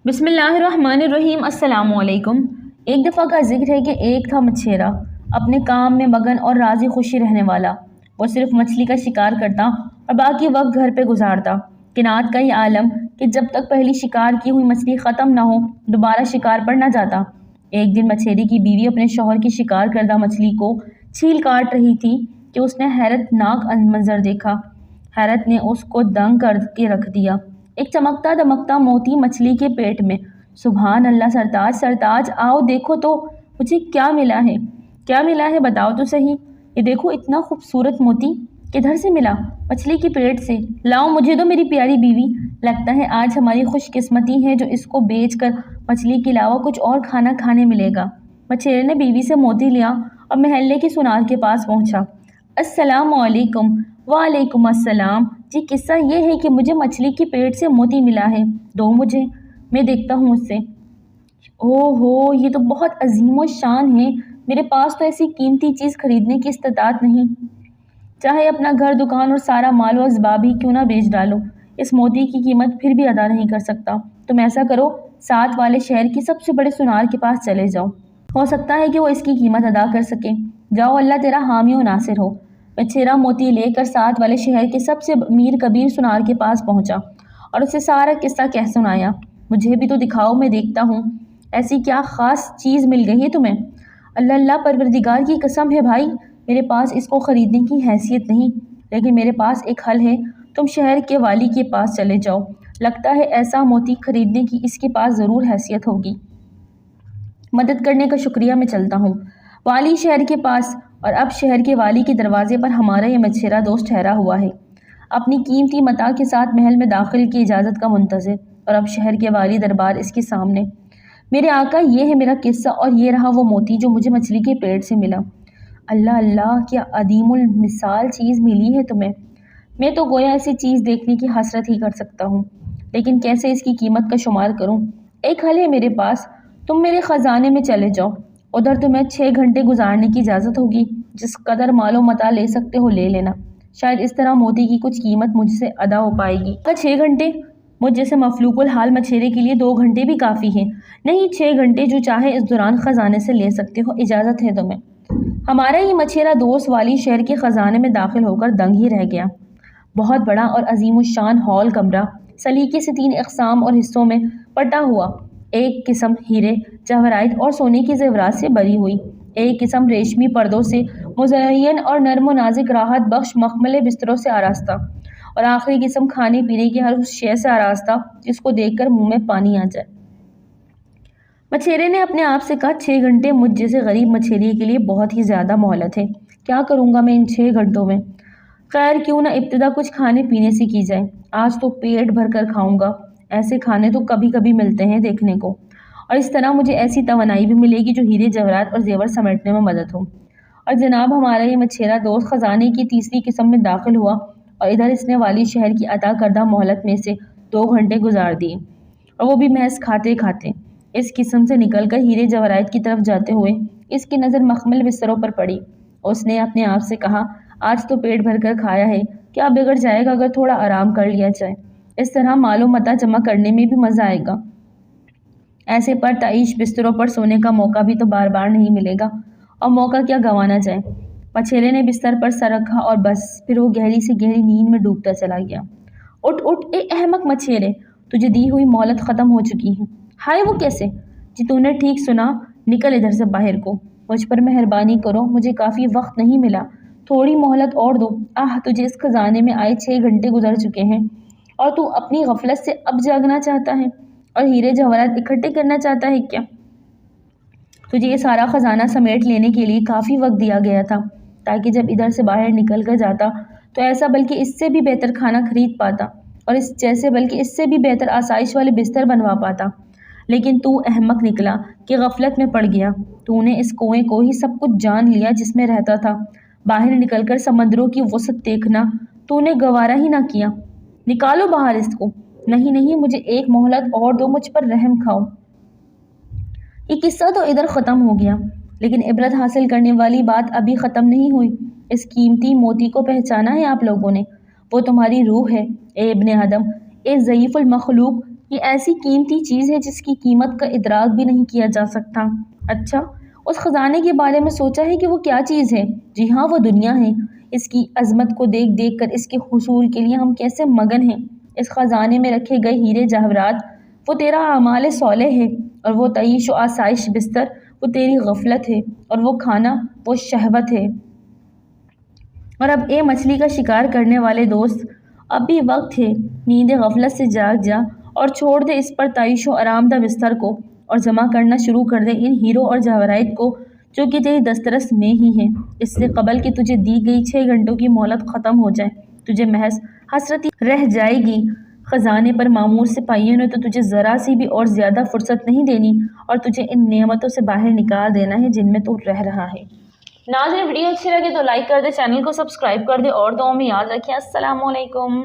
بسم اللہ الرحمن الرحیم۔ السلام علیکم۔ ایک دفعہ کا ذکر ہے کہ ایک تھا مچھیرا، اپنے کام میں مگن اور راضی خوشی رہنے والا۔ وہ صرف مچھلی کا شکار کرتا اور باقی وقت گھر پہ گزارتا۔ کائنات کا یہ عالم کہ جب تک پہلی شکار کی ہوئی مچھلی ختم نہ ہو دوبارہ شکار پر نہ جاتا۔ ایک دن مچھیرے کی بیوی اپنے شوہر کی شکار کردہ مچھلی کو چھیل کاٹ رہی تھی کہ اس نے حیرت ناک منظر دیکھا۔ حیرت نے اس کو دنگ کر کے رکھ دیا۔ ایک چمکتا دمکتا موتی مچھلی کے پیٹ میں۔ سبحان اللہ سرتاج، سرتاج آؤ دیکھو تو مجھے کیا ملا ہے، کیا ملا ہے بتاؤ تو صحیح۔ یہ دیکھو اتنا خوبصورت موتی کدھر سے ملا؟ مچھلی کے پیٹ سے۔ لاؤ مجھے دو میری پیاری بیوی، لگتا ہے آج ہماری خوش قسمتی ہے جو اس کو بیچ کر مچھلی کے علاوہ کچھ اور کھانا کھانے ملے گا۔ مچھیرے نے بیوی سے موتی لیا اور محلے کی سونار کے پاس پہنچا۔ السلام علیکم۔ وعلیکم السلام۔ جی قصہ یہ ہے کہ مجھے مچھلی کے پیٹ سے موتی ملا ہے، دو مجھے، میں دیکھتا ہوں اس سے۔ اوہ یہ تو بہت عظیم و شان ہے، میرے پاس تو ایسی قیمتی چیز خریدنے کی استطاعت نہیں، چاہے اپنا گھر دکان اور سارا مال و اسباب ہی کیوں نہ بیچ ڈالو، اس موتی کی قیمت پھر بھی ادا نہیں کر سکتا۔ تم ایسا کرو، ساتھ والے شہر کی سب سے بڑے سونار کے پاس چلے جاؤ، ہو سکتا ہے کہ وہ اس کی قیمت ادا کر سکے۔ جاؤ، اللہ تیرا حامی و ناصر ہو۔ مچھیرا موتی لے کر ساتھ والے شہر کے سب سے امیر کبیر سونار کے پاس پہنچا اور اسے سارا قصہ کہہ سنایا۔ مجھے بھی تو دکھاؤ، میں دیکھتا ہوں، ایسی کیا خاص چیز مل گئی ہے تمہیں؟ اللہ اللہ، پروردگار کی قسم ہے بھائی، میرے پاس اس کو خریدنے کی حیثیت نہیں، لیکن میرے پاس ایک حل ہے، تم شہر کے والی کے پاس چلے جاؤ، لگتا ہے ایسا موتی خریدنے کی اس کے پاس ضرور حیثیت ہوگی۔ مدد کرنے کا شکریہ، میں چلتا ہوں۔ والی شہر کے پاس، اور اب شہر کے والی کے دروازے پر ہمارا یہ مچھیرا دوست ٹھہرا ہوا ہے، اپنی قیمتی متاع کے ساتھ محل میں داخل کی اجازت کا منتظر، اور اب شہر کے والی دربار اس کے سامنے۔ میرے آقا، یہ ہے میرا قصہ اور یہ رہا وہ موتی جو مجھے مچھلی کے پیٹ سے ملا۔ اللہ اللہ، کیا عظیم المثال چیز ملی ہے تمہیں، میں تو گویا ایسی چیز دیکھنے کی حسرت ہی کر سکتا ہوں، لیکن کیسے اس کی قیمت کا شمار کروں؟ ایک حل ہے میرے پاس، تم میرے خزانے میں چلے جاؤ، ادھر تمہیں 6 گھنٹے گزارنے کی اجازت ہوگی، جس قدر مال و متاع لے سکتے ہو لے لینا، شاید اس طرح موتی کی کچھ قیمت مجھ سے ادا ہو پائے گی۔ 6 گھنٹے؟ مجھ جیسے مفلوق الحال مچھیرے کے لیے 2 گھنٹے بھی کافی ہیں۔ نہیں، 6 گھنٹے جو چاہے اس دوران خزانے سے لے سکتے ہو، اجازت ہے تمہیں۔ ہمارا یہ مچھیرا دوست والی شہر کے خزانے میں داخل ہو کر دنگ ہی رہ گیا۔ بہت بڑا اور عظیم الشان ہال کمرہ، سلیقے سے 3 اقسام اور حصوں میں بٹا ہوا۔ ایک قسم ہیرے جواہرات اور سونے کے زیورات سے بری ہوئی، ایک قسم ریشمی پردوں سے مزین اور نرم و نازک راحت بخش مخمل بستروں سے آراستہ، اور آخری قسم کھانے پینے کی ہر اس شے سے آراستہ جس کو دیکھ کر منہ میں پانی آ جائے۔ مچھیرے نے اپنے آپ سے کہا، 6 گھنٹے مجھ جیسے غریب مچھیرے کے لیے بہت ہی زیادہ مہلت ہے، کیا کروں گا میں ان 6 گھنٹوں میں؟ خیر کیوں نہ ابتدا کچھ کھانے پینے سے کی جائے، آج تو پیٹ بھر کر کھاؤں گا، ایسے کھانے تو کبھی کبھی ملتے ہیں دیکھنے کو، اور اس طرح مجھے ایسی توانائی بھی ملے گی جو ہیرے جواہرات اور زیور سمیٹنے میں مدد ہو۔ اور جناب ہمارا یہ مچھیرا دوست خزانے کی تیسری قسم میں داخل ہوا، اور ادھر اس نے والی شہر کی عطا کردہ مہلت میں سے 2 گھنٹے گزار دیے، اور وہ بھی محض کھاتے کھاتے۔ اس قسم سے نکل کر ہیرے جواہرات کی طرف جاتے ہوئے اس کی نظر مخمل بستروں پر پڑی۔ اس نے اپنے آپ سے کہا، آج تو پیٹ بھر کر کھایا ہے، کیا بگڑ جائے گا اگر تھوڑا آرام کر لیا جائے؟ اس طرح مال و متاع جمع کرنے میں بھی مزہ آئے گا، ایسے پر تعیش بستروں پر سونے کا موقع بھی تو بار بار نہیں ملے گا، اور موقع کیا گنوانا جائے۔ مچھیرے نے بستر پر سر رکھا اور بس پھر وہ گہری سے گہری نیند میں ڈوبتا چلا گیا۔ اٹھ اٹھ اے احمق مچھیرے، تجھے دی ہوئی مہلت ختم ہو چکی ہے۔ ہائے وہ کیسے؟ جی تو نے ٹھیک سنا، نکل ادھر سے باہر کو، مجھ پر مہربانی کرو، مجھے کافی وقت نہیں ملا، تھوڑی مہلت اور دو۔ تجھے اس خزانے میں آئے 6 گھنٹے گزر چکے ہیں، اور تو اپنی غفلت سے اب جاگنا چاہتا ہے اور ہیرے جواہرات اکٹھے کرنا چاہتا ہے کیا؟ تجھے یہ سارا خزانہ سمیٹ لینے کے لیے کافی وقت دیا گیا تھا تاکہ جب ادھر سے باہر نکل کر جاتا تو ایسا بلکہ اس سے بھی بہتر کھانا خرید پاتا، اور اس جیسے بلکہ اس سے بھی بہتر آسائش والے بستر بنوا پاتا، لیکن تو احمق نکلا کہ غفلت میں پڑ گیا۔ تو نے اس کنویں کو ہی سب کچھ جان لیا جس میں رہتا تھا، باہر نکل کر سمندروں کی وسعت دیکھنا تو نے گوارا ہی نہ کیا۔ نکالو باہر اس کو۔ نہیں نہیں، مجھے ایک مہلت اور دو، مجھ پر رحم کھاؤ۔ یہ قصہ تو ادھر ختم ہو گیا، لیکن عبرت حاصل کرنے والی بات ابھی ختم نہیں ہوئی۔ اس قیمتی موتی کو پہچانا ہے آپ لوگوں نے؟ وہ تمہاری روح ہے، اے ابن آدم، اے ضعیف المخلوق، یہ ایسی قیمتی چیز ہے جس کی قیمت کا ادراک بھی نہیں کیا جا سکتا۔ اچھا، اس خزانے کے بارے میں سوچا ہے کہ وہ کیا چیز ہے؟ جی ہاں، وہ دنیا ہے۔ اس کی عظمت کو دیکھ دیکھ کر اس کے حصول کے لیے ہم کیسے مگن ہیں۔ اس خزانے میں رکھے گئے ہیرے جواہرات وہ تیرا اعمال صالح ہے، اور وہ تعیش و آسائش بستر وہ تیری غفلت ہے، اور وہ کھانا وہ شہوت ہے۔ اور اب اے مچھلی کا شکار کرنے والے دوست، اب بھی وقت ہے، نیند غفلت سے جاگ جا اور چھوڑ دے اس پر تعیش و آرام دہ بستر کو، اور جمع کرنا شروع کر دے ان ہیروں اور جواہرات کو جو کہ تیری دسترس میں ہی ہیں، اس سے قبل کہ تجھے دی گئی 6 گھنٹوں کی مہلت ختم ہو جائے۔ تجھے محض حسرت ہی رہ جائے گی۔ خزانے پر مامور سپاہیوں نے تو تجھے ذرا سی بھی اور زیادہ فرصت نہیں دینی، اور تجھے ان نعمتوں سے باہر نکال دینا ہے جن میں تو رہ رہا ہے۔ ناظرین، ویڈیو اچھی لگے تو لائک کر دے، چینل کو سبسکرائب کر دے، اور دعاؤں میں یاد رکھیں۔ السلام علیکم۔